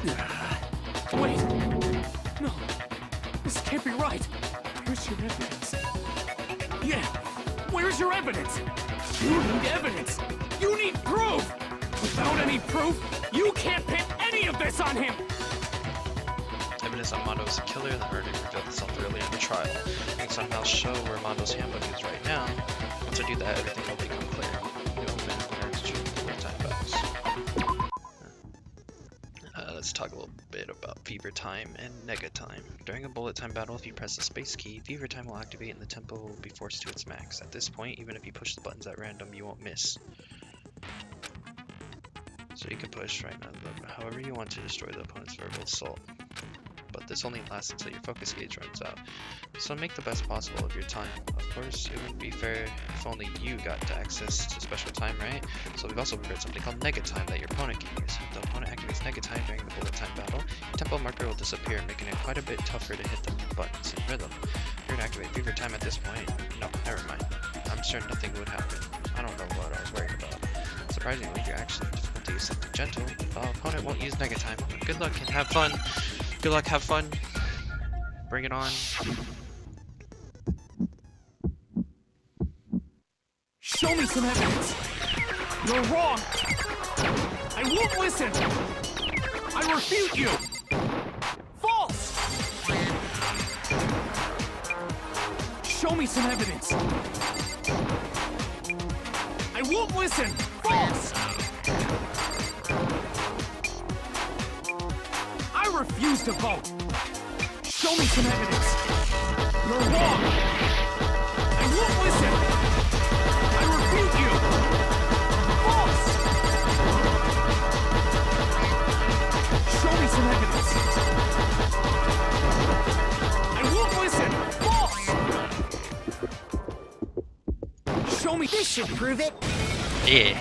Wait! No! This can't be right! Where's your evidence? Yeah! Where's your evidence? You need evidence! You need proof! Without any proof, you can't pin any of this on him! Evidence on Mondo is a killer, the murder revealed itself earlier in the trial. I can somehow show where Mondo's handbook is right now. Once I do that, everything will become clear. You will learn to choose full-time battles. Let's talk a little bit about fever time and nega time. During a bullet time battle, if you press the space key, fever time will activate and the tempo will be forced to its max. At this point, even if you push the buttons at random, you won't miss. So you can push right now, however you want to destroy the opponent's verbal assault. But this only lasts until your focus gauge runs out. So make the best possible of your time. Of course, it wouldn't be fair if only you got to access to special time, right? So we've also prepared something called nega time that your opponent can use. If the opponent activates nega time during the bullet time battle, your tempo marker will disappear, making it quite a bit tougher to hit the buttons in rhythm. If you're gonna activate fever time at this point, no, never mind. I'm sure nothing would happen. I don't know what I was worried about. Surprisingly, your action difficulty is set to gentle. The opponent won't use nega time. Good luck and have fun. Good luck, have fun. Bring it on. Show me some evidence! You're wrong! I won't listen! I refute you! False! Show me some evidence! I won't listen! False! I refuse to vote! Show me some evidence! You're wrong! I won't listen! I refute you! False! Show me some evidence! I won't listen! False! Show me— This should prove it! Yeah.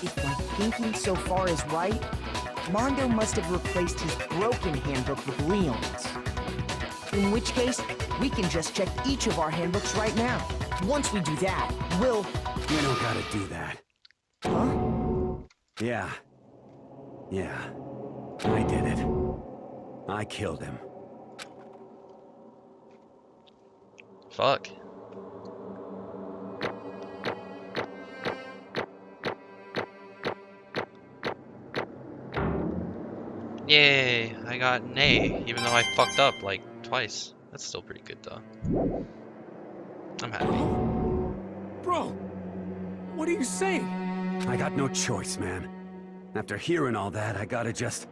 If my thinking so far is right, Mondo must have replaced his broken handbook with Leon's. In which case, we can just check each of our handbooks right now. Once we do that, we'll... We don't gotta do that. Huh? Yeah. I did it. I killed him. Fuck. Yay, I got an A, even though I fucked up like twice. That's still pretty good though. I'm happy. Bro, what are you saying? I got no choice, man. After hearing all that, I gotta just...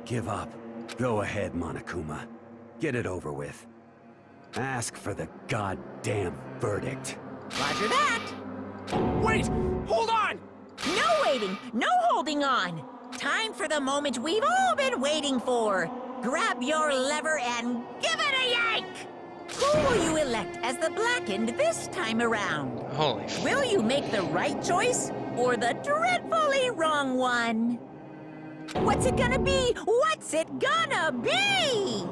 give up. Go ahead, Monokuma. Get it over with. Ask for the goddamn verdict. Roger that! Wait! Hold on! No waiting! No holding on! Time for the moment we've all been waiting for! Grab your lever and give it a yank! Who will you elect as the Blackened this time around? Holy f- Will you make the right choice or the dreadfully wrong one? What's it gonna be? What's it gonna be?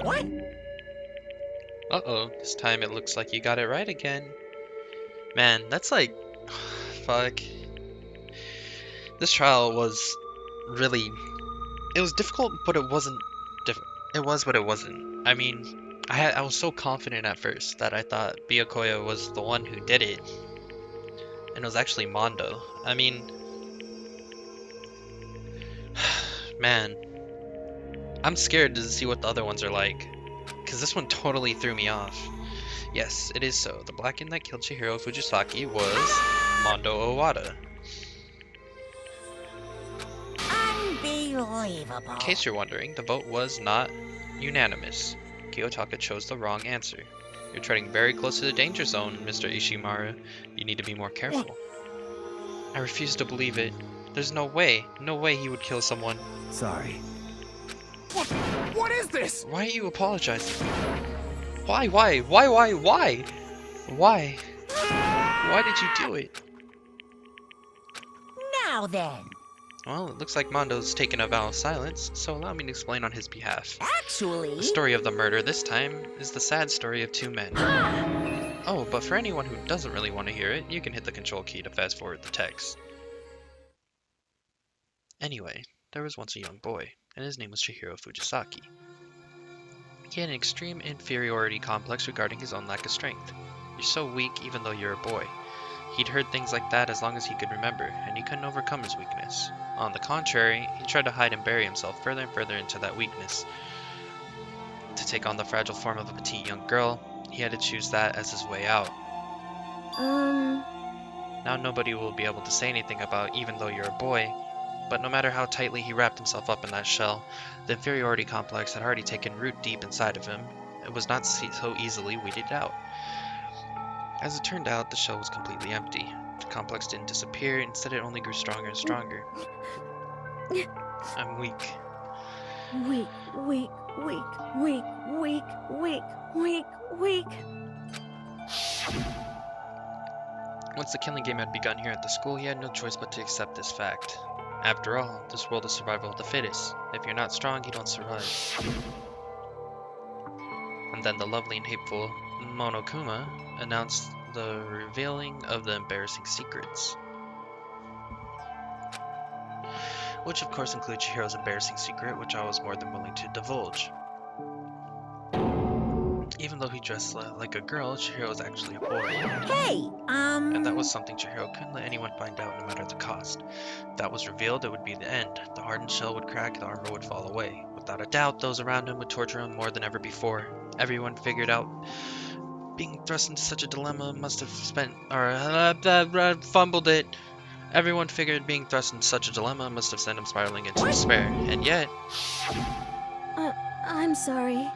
What? Uh-oh, this time it looks like you got it right again. Man, that's like... fuck. This trial was really... It was difficult, but it wasn't it was, but it wasn't. I mean, I was so confident at first that I thought Byakuya was the one who did it. And it was actually Mondo. I mean... Man. I'm scared to see what the other ones are like. Because this one totally threw me off. Yes, it is so. The Blackened that killed Chihiro Fujisaki was Mondo Owada. Unbelievable. In case you're wondering, the vote was not unanimous. Kiyotaka chose the wrong answer. You're treading very close to the danger zone, Mr. Ishimaru. You need to be more careful. I refuse to believe it. There's no way he would kill someone. Sorry. What What is this? Why are you apologizing? Why? Why did you do it? Now then, Well, it looks like Mondo's taken a vow of silence, so allow me to explain on his behalf. actually... The story of the murder this time is the sad story of 2 men. Oh, but for anyone who doesn't really want to hear it, you can hit the control key to fast forward the text. Anyway, there was once a young boy, and his name was Chihiro Fujisaki. He had an extreme inferiority complex regarding his own lack of strength. You're so weak even though you're a boy. He'd heard things like that as long as he could remember, and he couldn't overcome his weakness. On the contrary, he tried to hide and bury himself further and further into that weakness. To take on the fragile form of a petite young girl, he had to choose that as his way out. Now nobody will be able to say anything about even though you're a boy, but no matter how tightly he wrapped himself up in that shell, the inferiority complex had already taken root deep inside of him. It was not so easily weeded out. As it turned out, the shell was completely empty. The complex didn't disappear, instead it only grew stronger and stronger. I'm weak. Weak. Once the killing game had begun here at the school, he had no choice but to accept this fact. After all, this world is survival of the fittest. If you're not strong, you don't survive. And then the lovely and hateful Monokuma announced the revealing of the embarrassing secrets. Which of course includes Chihiro's embarrassing secret, which I was more than willing to divulge. Even though he dressed like a girl, Chihiro was actually a boy. Hey, And that was something Chihiro couldn't let anyone find out no matter the cost. If that was revealed, it would be the end. The hardened shell would crack, the armor would fall away. Without a doubt, those around him would torture him more than ever before. Everyone figured out being thrust into such a dilemma must have fumbled it. Everyone figured being thrust into such a dilemma must have sent him spiraling into despair. And yet, I'm sorry.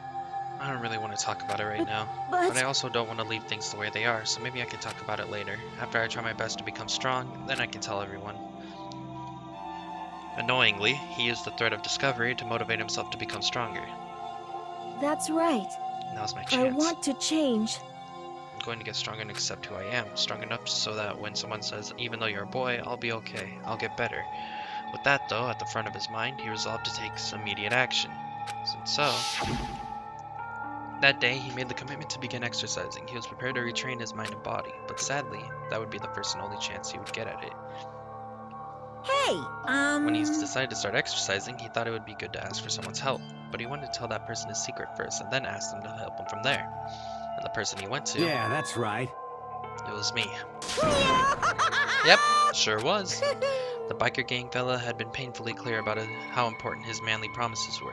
I don't really want to talk about it right now. But I also don't want to leave things the way they are, so maybe I can talk about it later. After I try my best to become strong, then I can tell everyone. Annoyingly, he used the threat of discovery to motivate himself to become stronger. That's right. Now's my I chance. want to change. I'm going to get stronger and accept who I am. Strong enough so that when someone says, even though you're a boy, I'll be okay. I'll get better. With that, though, at the front of his mind, he resolved to take some immediate action. And so, that day, he made the commitment to begin exercising. He was prepared to retrain his mind and body, but sadly, that would be the first and only chance he would get at it. hey, When he decided to start exercising, he thought it would be good to ask for someone's help, but he wanted to tell that person his secret first, and then ask them to help him from there. And the person he went to, Yeah, that's right. it was me. Yep, sure was. The biker gang fella had been painfully clear about how important his manly promises were.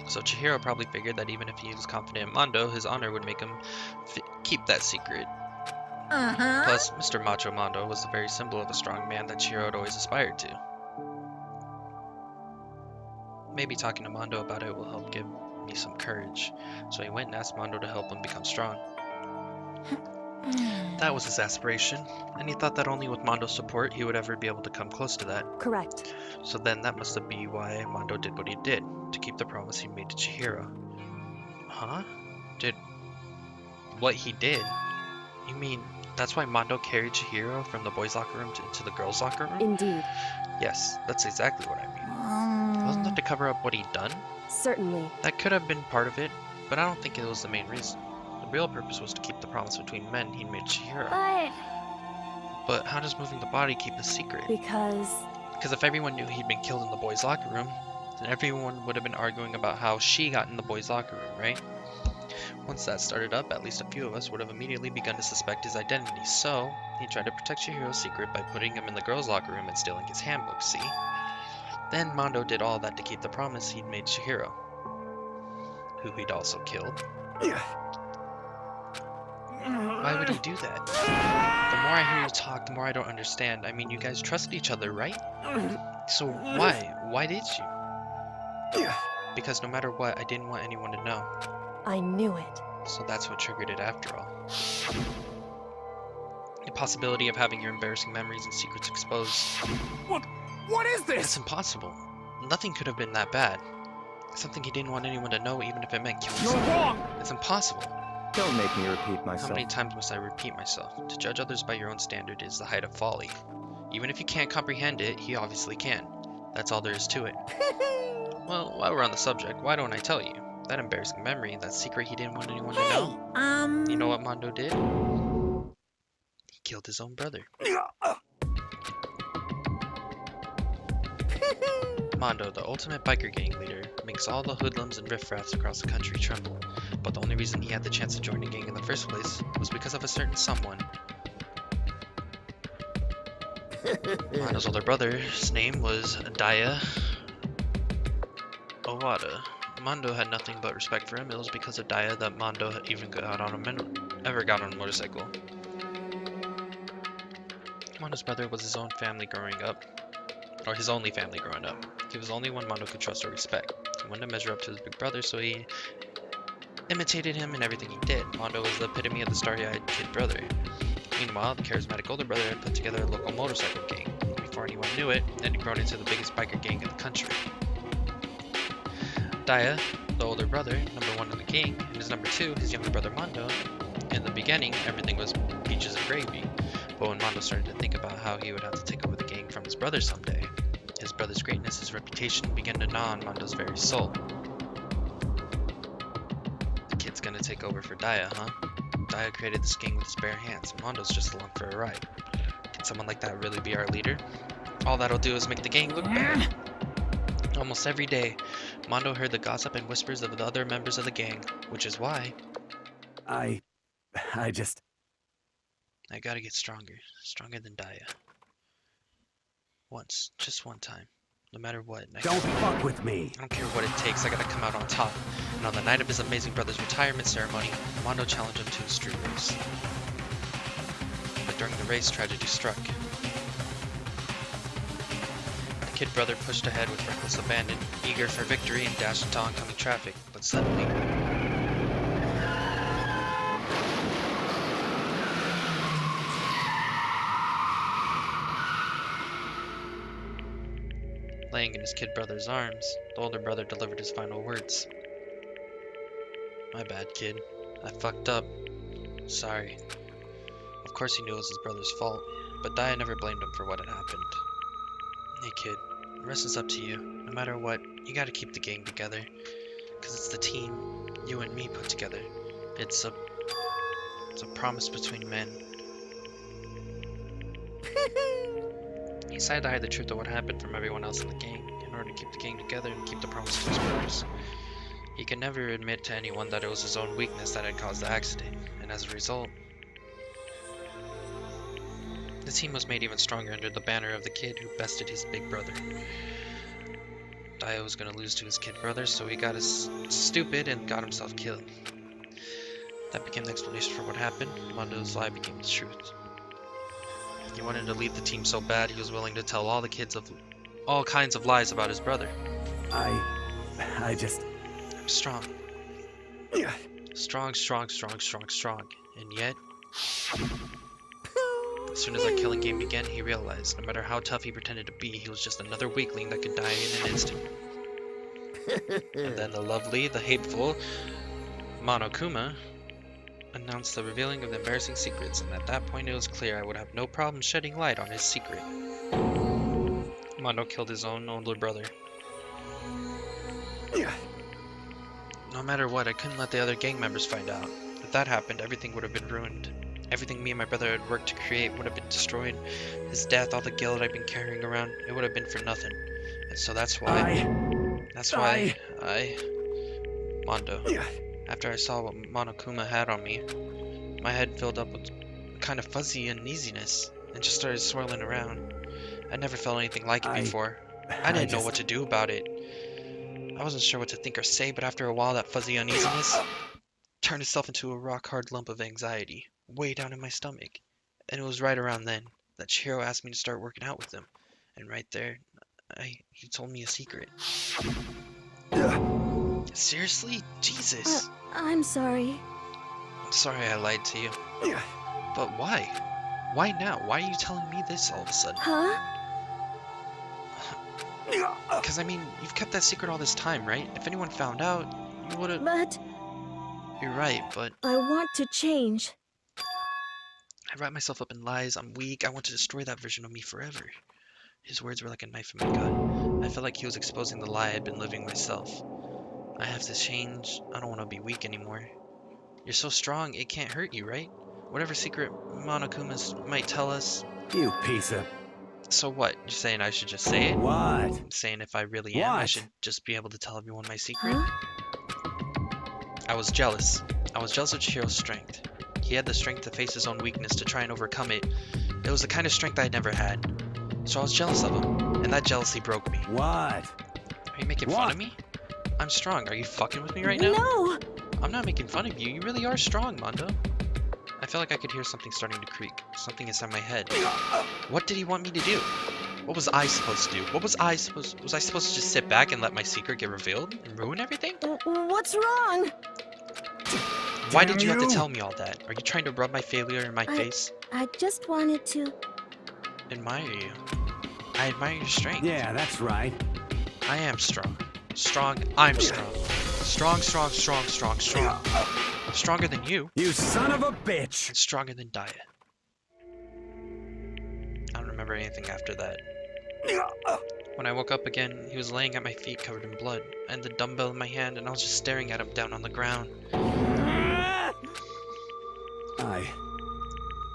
So Chihiro probably figured that even if he was confident in Mondo, his honor would make him keep that secret. uh-huh. Plus, Mr. Macho Mondo was the very symbol of a strong man that Chihiro had always aspired to. Maybe talking to Mondo about it will help give me some courage. So he went and asked Mondo to help him become strong. That was his aspiration, and he thought that only with Mondo's support he would ever be able to come close to that. Correct. So then that must be why Mondo did what he did, to keep the promise he made to Chihiro. Huh? Did what he did? You mean that's why Mondo carried Chihiro from the boys' locker room to the girls' locker room? Indeed. Yes, that's exactly what I mean. Wasn't that to cover up what he'd done? Certainly. That could have been part of it, but I don't think it was the main reason. The real purpose was to keep the promise between men he'd made Chihiro. But how does moving the body keep a secret? Because If everyone knew he'd been killed in the boys' locker room, then everyone would have been arguing about how she got in the boys' locker room, right? Once that started up, at least a few of us would have immediately begun to suspect his identity, so he tried to protect Chihiro's secret by putting him in the girls' locker room and stealing his handbook, see? Then Mondo did all that to keep the promise he'd made Chihiro, who he'd also killed. Why would he do that? The more I hear you talk, the more I don't understand. I mean, you guys trusted each other, right? So why? Why did you? Because no matter what, I didn't want anyone to know. I knew it. So that's what triggered it after all. The possibility of having your embarrassing memories and secrets exposed. What is It's this? impossible. Nothing could have been that bad. Something he didn't want anyone to know, even if it meant killing You're someone. wrong! It's impossible. Don't make me repeat How myself. many times must I repeat myself? To judge others by your own standard is the height of folly. Even if you can't comprehend it, he obviously can. That's all there is to it. Well, while we're on the subject, why don't I tell you? That embarrassing memory, that secret he didn't want anyone to know. You know what Mondo did? He killed his own brother. Mondo, the ultimate biker gang leader, makes all the hoodlums and riffraffs across the country tremble. But the only reason he had the chance to join the gang in the first place was because of a certain someone. Mondo's older brother's name was Daya Owada. Mondo had nothing but respect for him. It was because of Daya that Mondo even ever got on a motorcycle. Mondo's brother was his own family growing up. Or his only family growing up. He was the only one Mondo could trust or respect. He wanted to measure up to his big brother, so he imitated him in everything he did. Mondo was the epitome of the starry-eyed kid brother. Meanwhile, the charismatic older brother had put together a local motorcycle gang. Before anyone knew it, it had grown into the biggest biker gang in the country. Daya, the older brother, number one in the gang, and his number two, his younger brother Mondo. In the beginning, everything was peaches and gravy. But when Mondo started to think about how he would have to take over the gang from his brother someday, his brother's greatness, his reputation began to gnaw on Mondo's very soul. The kid's gonna take over for Daya, huh? Daya created this gang with his bare hands. Mondo's just along for a ride. Can someone like that really be our leader? All that'll do is make the gang look bad. Almost every day, Mondo heard the gossip and whispers of the other members of the gang, which is why I gotta get stronger. Stronger than Daya. Once. Just one time. No matter what. Don't fuck with me. I don't care what it takes, I gotta come out on top. And on the night of his amazing brother's retirement ceremony, Mondo challenged him to a street race. But during the race, tragedy struck. The kid brother pushed ahead with reckless abandon, eager for victory and dashed into oncoming traffic. But suddenly, laying in his kid brother's arms, the older brother delivered his final words. My bad, kid. I fucked up. Sorry. Of course he knew it was his brother's fault, but Daya never blamed him for what had happened. Hey kid, the rest is up to you. No matter what, you gotta keep the gang together. Cause it's the team you and me put together. It's a promise between men. He decided to hide the truth of what happened from everyone else in the gang, in order to keep the gang together and keep the promise to his brothers. He could never admit to anyone that it was his own weakness that had caused the accident, and as a result, the team was made even stronger under the banner of the kid who bested his big brother. Daya was gonna lose to his kid brother, so he got stupid and got himself killed. That became the explanation for what happened. Mondo's lie became the truth. He wanted to lead the team so bad he was willing to tell all the kids of all kinds of lies about his brother. I just... I'm strong. Strong. And yet, as soon as that killing game began, he realized no matter how tough he pretended to be, he was just another weakling that could die in an instant. And then the lovely, the hateful Monokuma announced the revealing of the embarrassing secrets, and at that point it was clear I would have no problem shedding light on his secret. Mondo killed his own older brother. No matter what, I couldn't let the other gang members find out. If that happened, everything would have been ruined. Everything me and my brother had worked to create would have been destroyed. His death, all the guilt I'd been carrying around, it would have been for nothing. And so that's why Mondo. After I saw what Monokuma had on me, my head filled up with a kind of fuzzy uneasiness and just started swirling around. I never felt anything like it before. I didn't know what to do about it. I wasn't sure what to think or say, but after a while that fuzzy uneasiness turned itself into a rock-hard lump of anxiety, way down in my stomach. And it was right around then that Chihiro asked me to start working out with him. And right there, he told me a secret. Seriously? Jesus. I'm sorry. I'm sorry I lied to you. But why? Why now? Why are you telling me this all of a sudden? Huh? Because, I mean, you've kept that secret all this time, right? If anyone found out, you would've... But You're right, but I want to change. I wrap myself up in lies. I'm weak. I want to destroy that version of me forever. His words were like a knife in my gut. I felt like he was exposing the lie I'd been living myself. I have to change. I don't want to be weak anymore. You're so strong, it can't hurt you, right? Whatever secret Monokuma might tell us. You piece of... So what? You're saying I should just say it? What? I'm saying if I really am, I What? should just be able to tell everyone my secret? Huh? I was jealous. I was jealous of Chihiro's strength. He had the strength to face his own weakness to try and overcome it. It was the kind of strength I had never had. So I was jealous of him, and that jealousy broke me. What? Are you making fun What? of me? I'm strong. Are you fucking with me right now? No! I'm not making fun of you. You really are strong, Mondo. I felt like I could hear something starting to creak. Something inside my head. What did he want me to do? What was I supposed to do? Was I supposed to just sit back and let my secret get revealed and ruin everything? What's wrong? Why did you have to you. tell me all that? Are you trying to rub my failure in my face? I just wanted to... Admire you. I admire your strength. Yeah, that's right. I am strong. Strong. I'm strong. Strong, strong, strong, strong, strong. I'm stronger than you. You son of a bitch! And stronger than Daya. I don't remember anything after that. When I woke up again, he was laying at my feet covered in blood. I had the dumbbell in my hand and I was just staring at him down on the ground.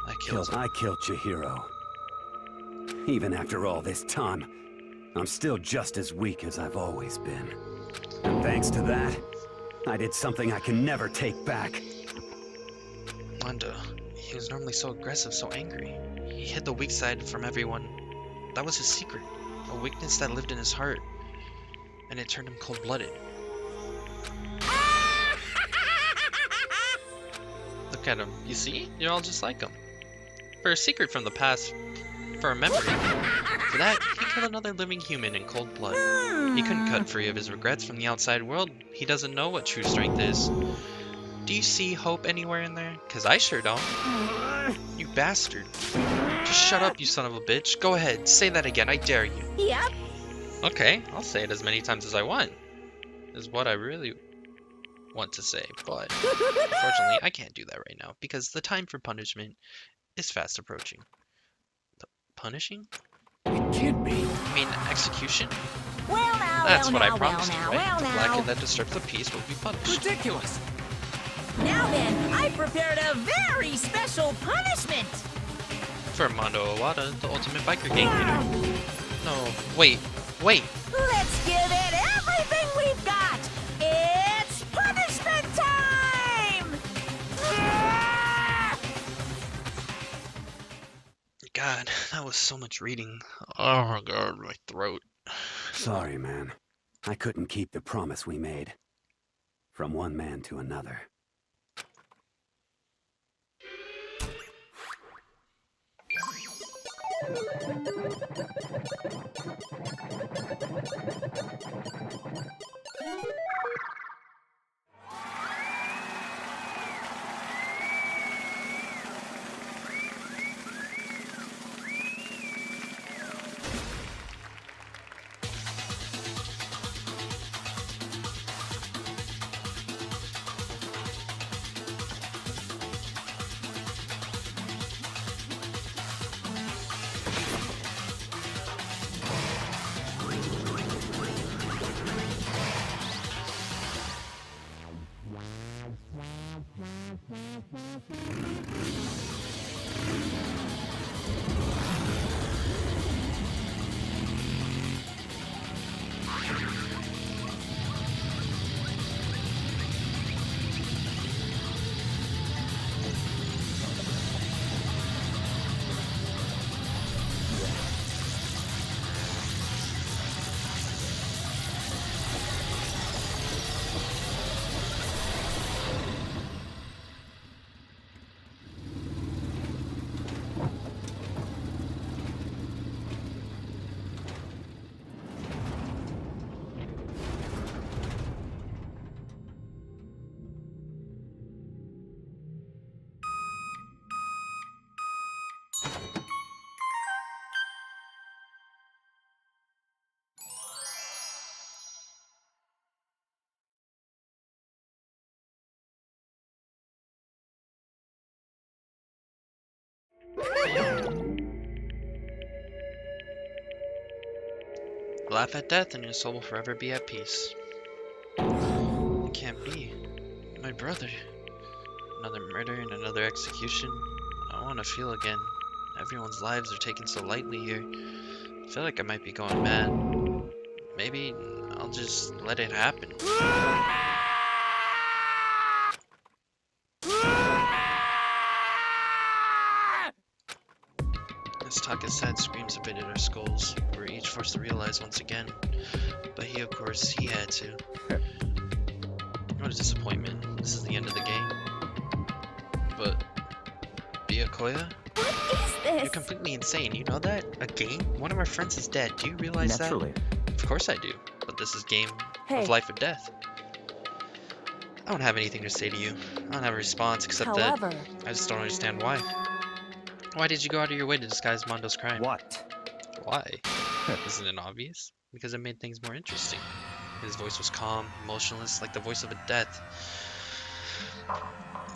I killed him. I killed Chihiro. Even after all this time, I'm still just as weak as I've always been. And thanks to that, I did something I can never take back. Mondo, he was normally so aggressive, so angry. He hid the weak side from everyone. That was his secret. A weakness that lived in his heart. And it turned him cold-blooded. Look at him. You see? You're all just like him. For a secret from the past, for a memory. For that, he killed another living human in cold blood. He couldn't cut free of his regrets from the outside world. He doesn't know what true strength is. Do you see hope anywhere in there? 'Cause I sure don't. You bastard. Just shut up, you son of a bitch. Go ahead, say that again, I dare you. Yep. Okay, I'll say it as many times as I want. Is what I really want to say, but unfortunately I can't do that right now because the time for punishment is fast approaching. Punishing? It can't be. I mean, execution? Well now, That's well what now, I promised you, well right? now, The well blacken now. that disturbs the peace will be punished. Ridiculous. Now then, I prepared a very special punishment. For Mondo Owada, the ultimate biker gang leader. No, wait. Let's give it everything we've got. It's punishment time! God, that was so much reading. Oh my god, my throat. Sorry, man. I couldn't keep the promise we made. From one man to another. Laugh at death and your soul will forever be at peace. It can't be. My brother. Another murder and another execution. I want to feel again. Everyone's lives are taken so lightly here. I feel like I might be going mad. Maybe I'll just let it happen. This Taka-san screams a bit in our skulls. We're each forced to realize once again. But he, of course, he had to. What a disappointment. This is the end of the game. But... Byakuya? What is You're this? completely insane, you know that? A game? One of our friends is dead, do you realize Naturally. that? Of course I do, but this is game Hey. of life or death. I don't have anything to say to you. I don't have a response except However, that I just don't understand why. Why did you go out of your way to disguise Mondo's crime? What? Why? Isn't it obvious? Because it made things more interesting. His voice was calm, emotionless, like the voice of a death.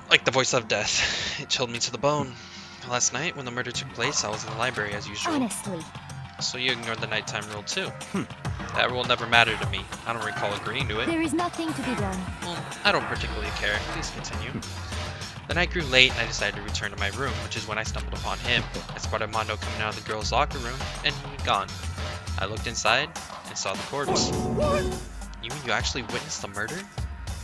Like the voice of death. It chilled me to the bone. Last night, when the murder took place, I was in the library as usual. honestly, So you ignored the nighttime rule too. That rule never mattered to me. I don't recall agreeing to it. there is nothing to be done. Well, I don't particularly care. Please continue. The night grew late and I decided to return to my room, which is when I stumbled upon him. I spotted Mondo coming out of the girls' locker room, and he had gone. I looked inside and saw the corpse. You mean you actually witnessed the murder?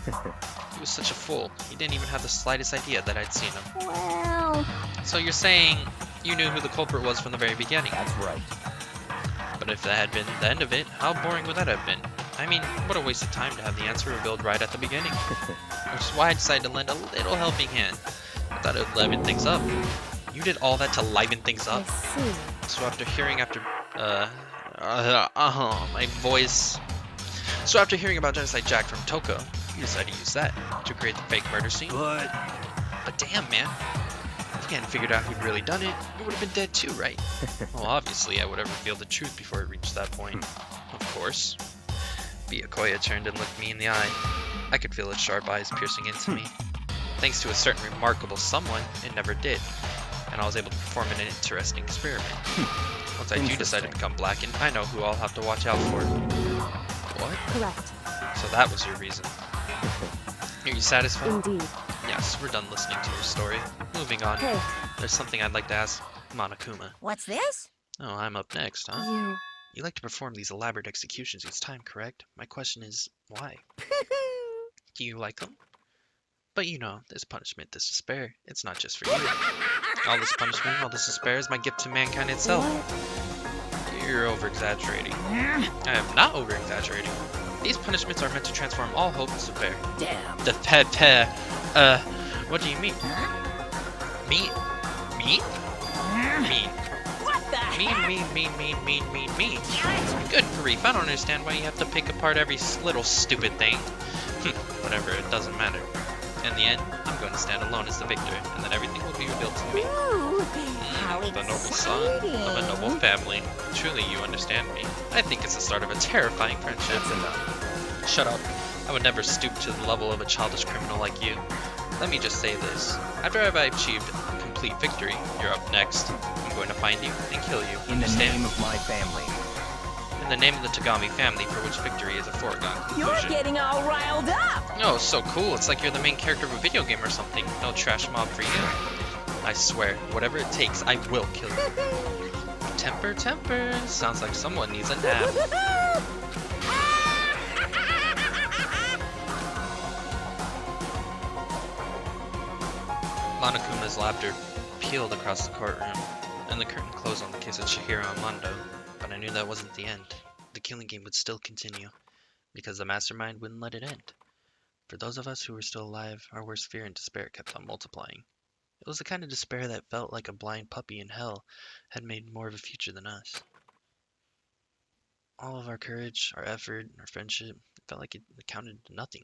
He was such a fool. He didn't even have the slightest idea that I'd seen him. Well, So you're saying you knew who the culprit was from the very beginning? That's right. But if that had been the end of it, how boring would that have been? I mean, what a waste of time to have the answer revealed right at the beginning. Which is why I decided to lend a little helping hand. I thought it would liven things up. You did all that to liven things I up? see. So after hearing my voice... So after hearing about Genocide Jack from Toko, you decided to use that to create the fake murder scene? But damn, man. If you hadn't figured out who'd really done it, you would have been dead too, right? Well, obviously, I would have revealed the truth before it reached that point. Of course. Byakuya turned and looked me in the eye. I could feel its sharp eyes piercing into me. Thanks to a certain remarkable someone, it never did. And I was able to perform an interesting experiment. Once I do decide to become blackened, I know who I'll have to watch out for. What? Correct. So that was your reason. Are you satisfied? Indeed. Yes, we're done listening to your story. Moving on. Hey, There's something I'd like to ask Monokuma. What's this? Oh, I'm up next, huh? you. You like to perform these elaborate executions each time, correct? My question is, why? Do you like them? But you know, there's punishment, there's despair. It's not just for you. All this punishment, all this despair is my gift to mankind itself. What? You're over-exaggerating. I am not over-exaggerating. These punishments are meant to transform all hope into despair. Damn. What do you mean? Mean? Mean? Mean. What the heck? Mean. Good grief, I don't understand why you have to pick apart every little stupid thing. Whatever, it doesn't matter. In the end, I'm going to stand alone as the victor, and then everything will be revealed to me. Ooh, how The noble son exciting. of a noble family. Truly, you understand me. I think it's the start of a terrifying friendship. That's enough. Shut up. I would never stoop to the level of a childish criminal like you. Let me just say this. After I've achieved complete victory, you're up next. I'm going to find you and kill you. In the Understand? name of my family. In the name of the Tagami family, for which victory is a foregone You're conclusion. getting all riled up. Oh, so cool. It's like you're the main character of a video game or something. No trash mob for you. I swear, whatever it takes, I will kill you. Temper. Sounds like someone needs a nap. Monokuma's laughter peeled across the courtroom, and the curtain closed on the case of Chihiro and Mondo. But I knew that wasn't the end. The killing game would still continue, because the mastermind wouldn't let it end. For those of us who were still alive, our worst fear and despair kept on multiplying. It was the kind of despair that felt like a blind puppy in hell had made more of a future than us. All of our courage, our effort, our friendship, it felt like it counted to nothing.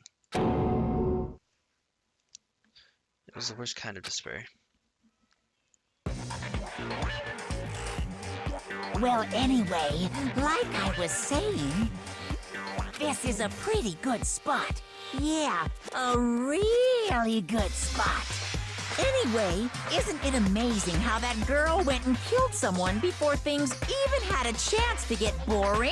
It was the worst kind of despair. Well, anyway, like I was saying, this is a pretty good spot. Yeah, a really good spot. Anyway, isn't it amazing how that girl went and killed someone before things even had a chance to get boring?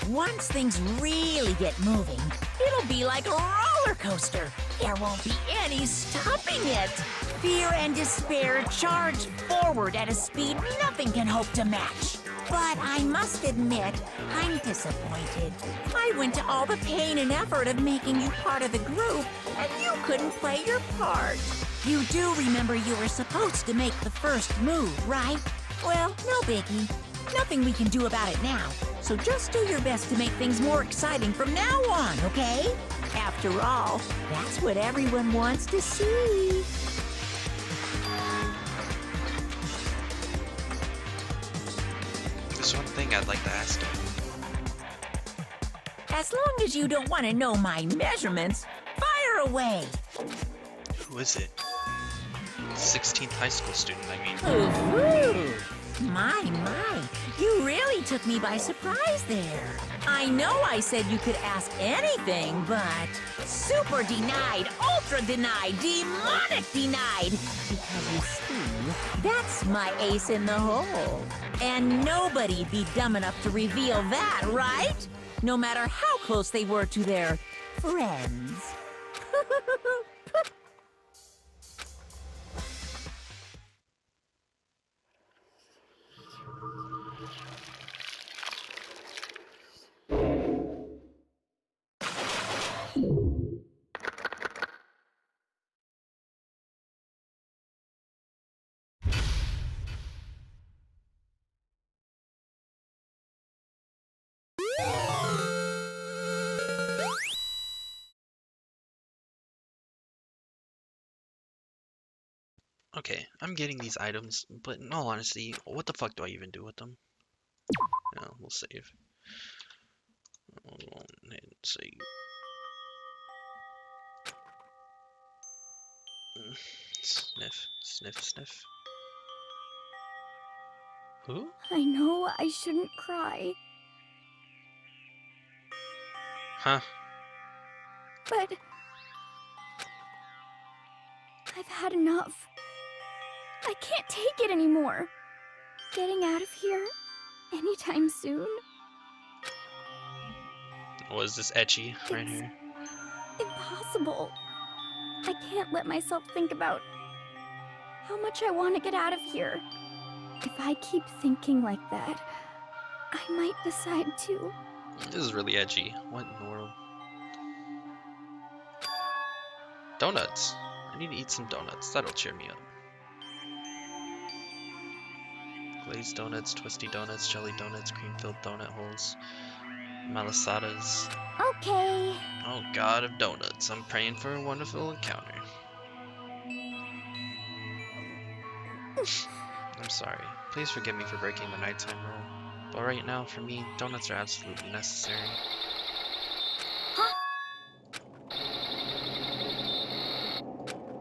Once things really get moving, it'll be like a roller coaster. There won't be any stopping it. Fear and despair charge forward at a speed nothing can hope to match. But I must admit, I'm disappointed. I went to all the pain and effort of making you part of the group, and you couldn't play your part. You do remember you were supposed to make the first move, right? Well, no biggie. Nothing we can do about it now. So just do your best to make things more exciting from now on, okay? After all, that's what everyone wants to see. There's one thing I'd like to ask you. As long as you don't want to know my measurements, fire away. Who is it? 16th high school student, I mean. Ooh. My, you really took me by surprise there. I know I said you could ask anything, but super denied, ultra denied, demonic denied. Because you see, that's my ace in the hole. And nobody'd be dumb enough to reveal that, right? No matter how close they were to their friends. Okay, I'm getting these items, but in all honesty, what the fuck do I even do with them? No, we'll save. Hold on, and save. Sniff, sniff, sniff. Who? I know I shouldn't cry, Huh? but I've had enough. I can't take it anymore. Getting out of here anytime soon. Was this etchy right It's here? impossible. I can't let myself think about how much I want to get out of here. If I keep thinking like that, I might decide to. This is really edgy. What in the world? Donuts. I need to eat some donuts. That'll cheer me up. Glazed donuts, twisty donuts, jelly donuts, cream-filled donut holes, malasadas. Okay. Oh god of donuts. I'm praying for a wonderful encounter. I'm sorry. Please forgive me for breaking the nighttime rule. But right now, for me, donuts are absolutely necessary.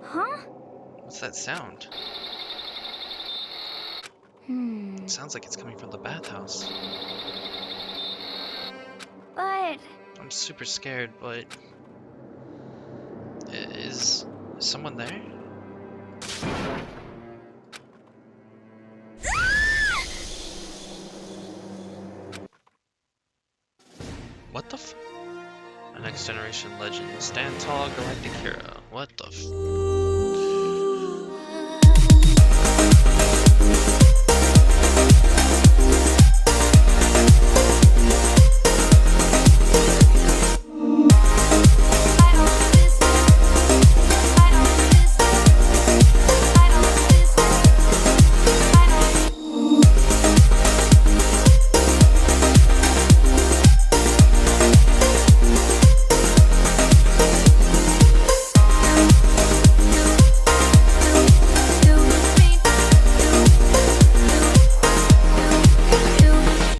Huh? What's that sound? It sounds like it's coming from the bathhouse. But I'm super scared, but... Is someone there? What the f... A next generation legend. Stand tall, galactic hero. What the f...